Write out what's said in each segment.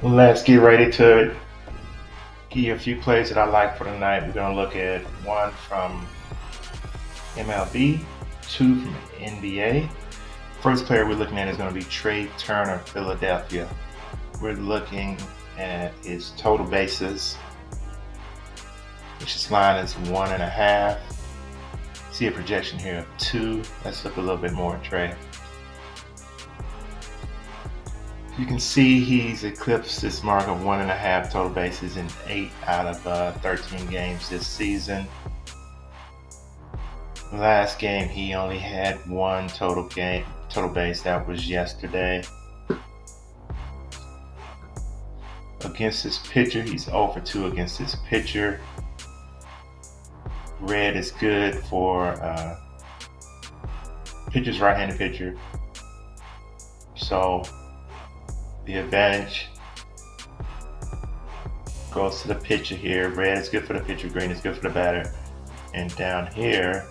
Let's get ready to give you a few plays that I like for tonight. We're going to look at one from MLB, two from NBA. First player we're looking at is going to be Trey Turner, Philadelphia. We're looking at his total bases, which is line is 1.5. See a projection here of 2. Let's look a little bit more at Trey. You can see he's eclipsed this mark of 1.5 total bases in 8 out of 13 games this season. Last game he only had 1 total base. That was yesterday. Against this pitcher, he's 0 for 2 against this pitcher. Red is good for pitcher's right-handed pitcher. So the advantage goes to the pitcher here. Red is good for the pitcher, green is good for the batter. And down here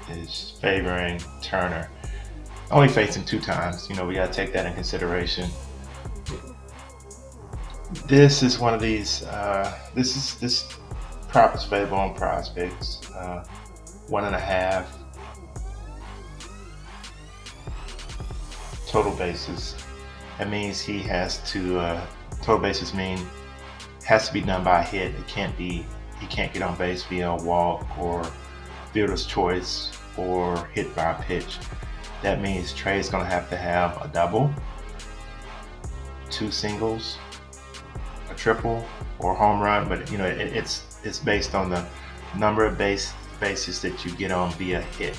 is favoring Turner. Only faced him 2 times. We got to take that in consideration. This is one of these. This prop is available on Prizepicks. 1.5 total bases. That means he has to. Total bases mean has to be done by a hit. He can't get on base via a walk or fielder's choice or hit by a pitch. That means Trey's going to have a double, 2 singles, a triple, or a home run. But it's based on the number of bases that you get on via hit.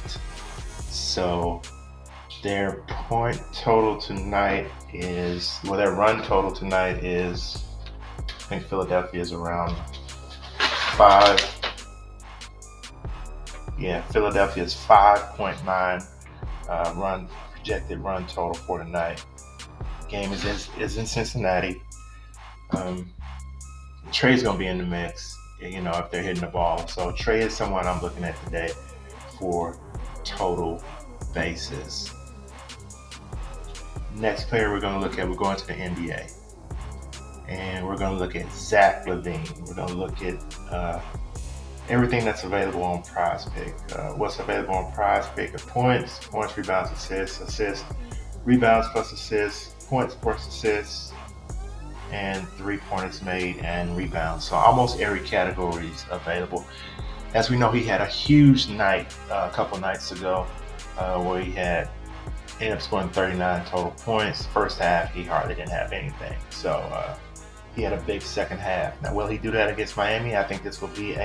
So their point total tonight is, their run total tonight is, I think Philadelphia is around 5. Yeah, Philadelphia is 5.9 projected run total for tonight. Game is in Cincinnati. Trey's gonna be in the mix, if they're hitting the ball. So Trey is someone I'm looking at today for total bases. Next player we're going to the NBA. And we're going to look at Zach LaVine. We're going to look at everything that's available on Prizepicks. What's available on Prizepicks are points, rebounds, assists, rebounds plus assists, points plus assists, and 3-pointers made and rebounds. So almost every category is available. As we know, he had a huge night a couple nights ago where he ended up scoring 39 total points. First half, he hardly didn't have anything. So he had a big second half. Now, will he do that against Miami? I think this will be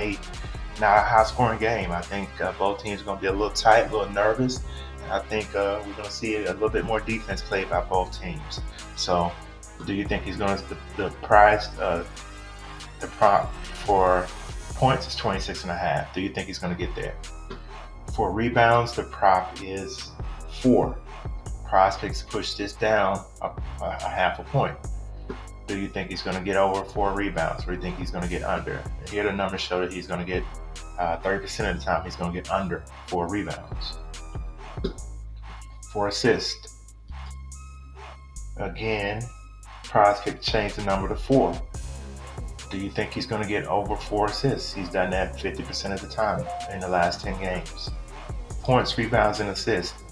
not a high-scoring game. I think both teams are going to be a little tight, a little nervous. And I think we're going to see a little bit more defense played by both teams. So do you think he's going to the prop for points is 26.5. Do you think he's going to get there? For rebounds, the prop is 4. Prizepicks push this down a half a point. Do you think he's going to get over 4 rebounds, or do you think he's going to get under? Here the numbers show that he's going to get 30% of the time he's going to get under 4 rebounds. For assists, again, Prizepicks changed the number to 4. Do you think he's going to get over 4 assists? He's done that 50% of the time in the last 10 games. Points, rebounds, and assists.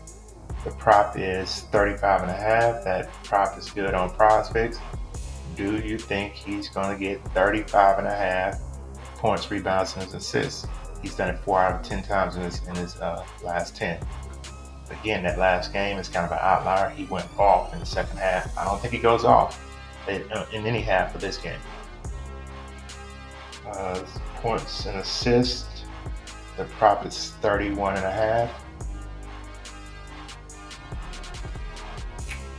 The prop is 35.5. That prop is good on Prizepicks. Do you think he's going to get 35.5 points, rebounds, and assists? He's done it 4 out of 10 times in his last 10. Again, that last game is kind of an outlier. He went off in the second half. I don't think he goes off in any half of this game. Points and assists. The prop is 31.5.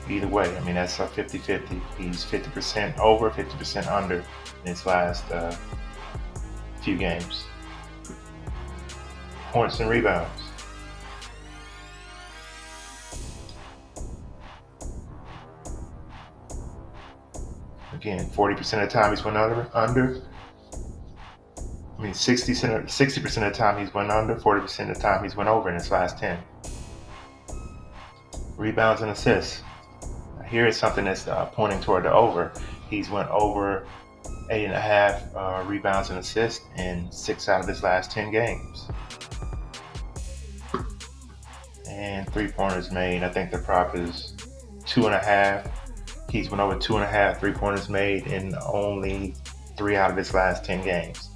Either way, that's a 50-50. He's 50% over, 50% under in his last few games. Points and rebounds. Again, 40% of the time he's went under. 60% of the time he's went under, 40% of the time he's went over in his last 10. Rebounds and assists. Here is something that's pointing toward the over. He's went over 8.5 rebounds and assists in 6 out of his last 10 games. And 3-pointers made. I think the prop is 2.5. He's went over 2.5 3-pointers made in only 3 out of his last 10 games.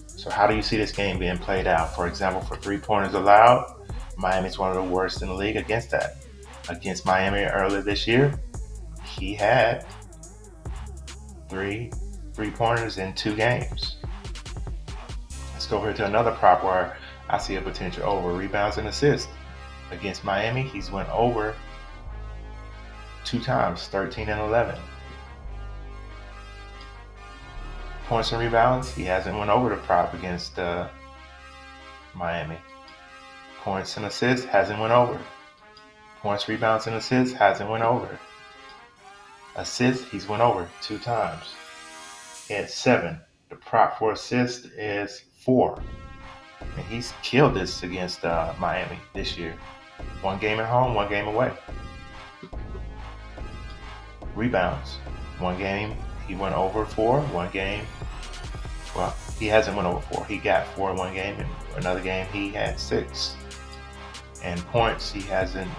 So how do you see this game being played out? For example, for 3-pointers allowed, Miami's one of the worst in the league against that. Against Miami earlier this year, he had 3-pointers in 2 games. Let's go over to another prop where I see a potential over. Rebounds and assists. Against Miami, he's went over 2 times, 13 and 11. Points and rebounds, he hasn't went over the prop against Miami. Points and assists, hasn't went over. Points, rebounds, and assists, hasn't went over. Assists, he's went over 2 times. He had 7. The prop for assist is 4. And he's killed this against Miami this year. 1 game at home, 1 game away. Rebounds, 1 game he went over 4, 1 game. Well, he hasn't went over 4. He got 4 in 1 game, and another game he had 6. And points, he hasn't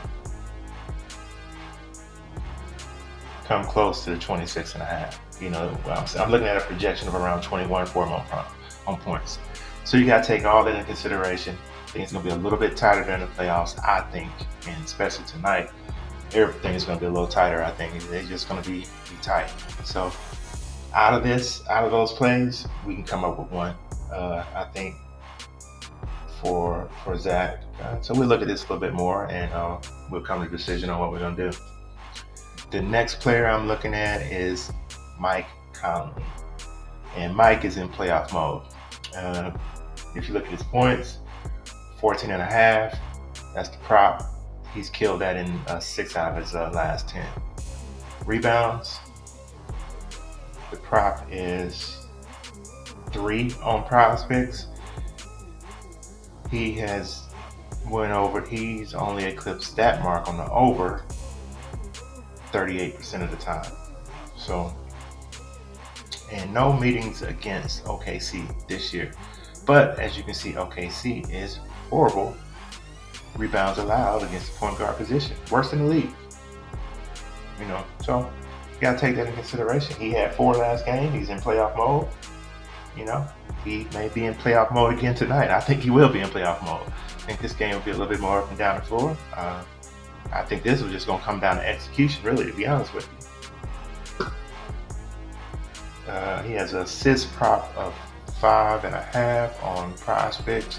come close to the 26.5. You know, I'm looking at a projection of around 21 for him on points. So you got to take all that into consideration. I think it's going to be a little bit tighter during the playoffs, I think, and especially tonight. Everything is going to be a little tighter, I think. They're just going to be tight. So out of those plays, we can come up with one, I think, for Zach. So we'll look at this a little bit more, and we'll come to a decision on what we're going to do. The next player I'm looking at is Mike Conley. And Mike is in playoff mode. If you look at his points, 14.5, that's the prop. He's killed that in 6 out of his last 10. Rebounds, the prop is 3 on Prizepicks. He has went over, he's only eclipsed that mark on the over 38% of the time. So, and no meetings against OKC this year. But as you can see, OKC is horrible rebounds allowed against the point guard position. Worst in the league. You know, so you gotta take that into consideration. He had 4 last game. He's in playoff mode. You know, he may be in playoff mode again tonight. I think he will be in playoff mode. I think this game will be a little bit more up and down the floor. I think this is just gonna come down to execution, really, to be honest with you. He has an assist prop of 5.5 on Prizepicks.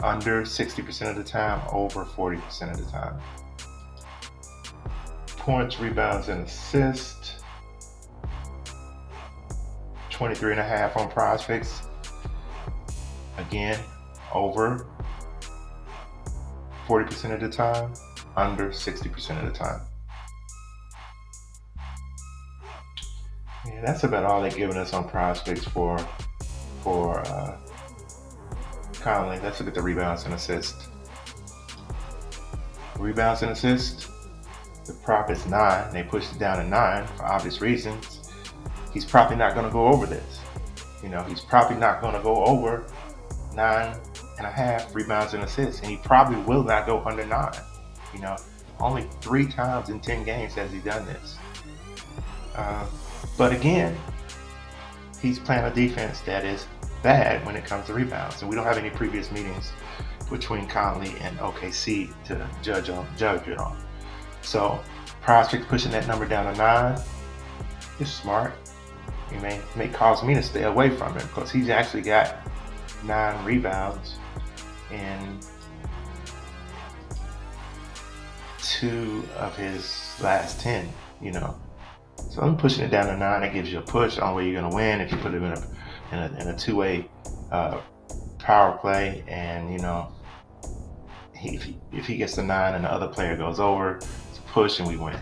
Under 60% of the time, over 40% of the time. Points, rebounds, and assists, 23.5 on Prizepicks. Again, over 40% of the time, under 60% of the time. Yeah, that's about all they're giving us on Prizepicks for Conley. Let's look at the rebounds and assists. Rebounds and assists, the prop is 9. They pushed it down to 9 for obvious reasons. He's probably not going to go over this. You know, he's probably not going to go over 9.5 rebounds and assists, and he probably will not go under 9. You know, only 3 times in 10 games has he done this. But again, he's playing a defense that is bad when it comes to rebounds, and we don't have any previous meetings between Conley and OKC to judge it on. So Prizepicks pushing that number down to 9 is smart. It may cause me to stay away from it because he's actually got 9 rebounds in 2 of his last 10, you know. So I'm pushing it down to 9. That gives you a push on where you're going to win if you put him in a two-way power play, and you know, if he gets the 9 and the other player goes over, it's a push and we win.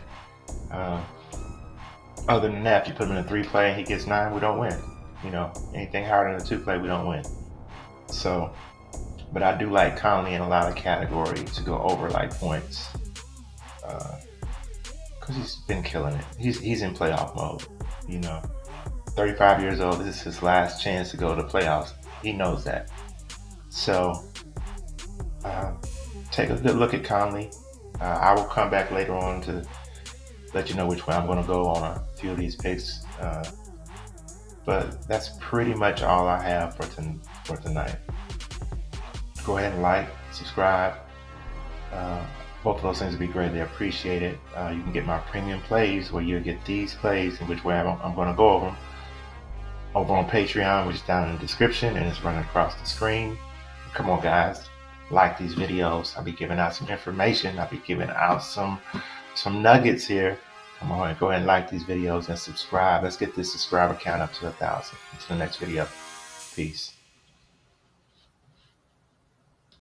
Other than that, if you put him in a 3-play and he gets 9, we don't win. You know, anything higher than a 2-play, we don't win. So, but I do like Conley in a lot of categories to go over like points. because he's been killing it. He's in playoff mode. 35 years old. This is his last chance to go to the playoffs. He knows that. So take a good look at Conley. I will come back later on to let you know which way I'm going to go on a few of these picks. But that's pretty much all I have for tonight. Go ahead and like, subscribe. Both of those things would be greatly appreciated. You can get my premium plays where you'll get these plays in which way I'm going to go over them over on Patreon, which is down in the description and it's running across the screen. Come on, guys, like these videos. I'll be giving out some information. I'll be giving out some nuggets here. Come on and go ahead and like these videos and subscribe. Let's get this subscriber count up to 1,000. Until the next video. Peace.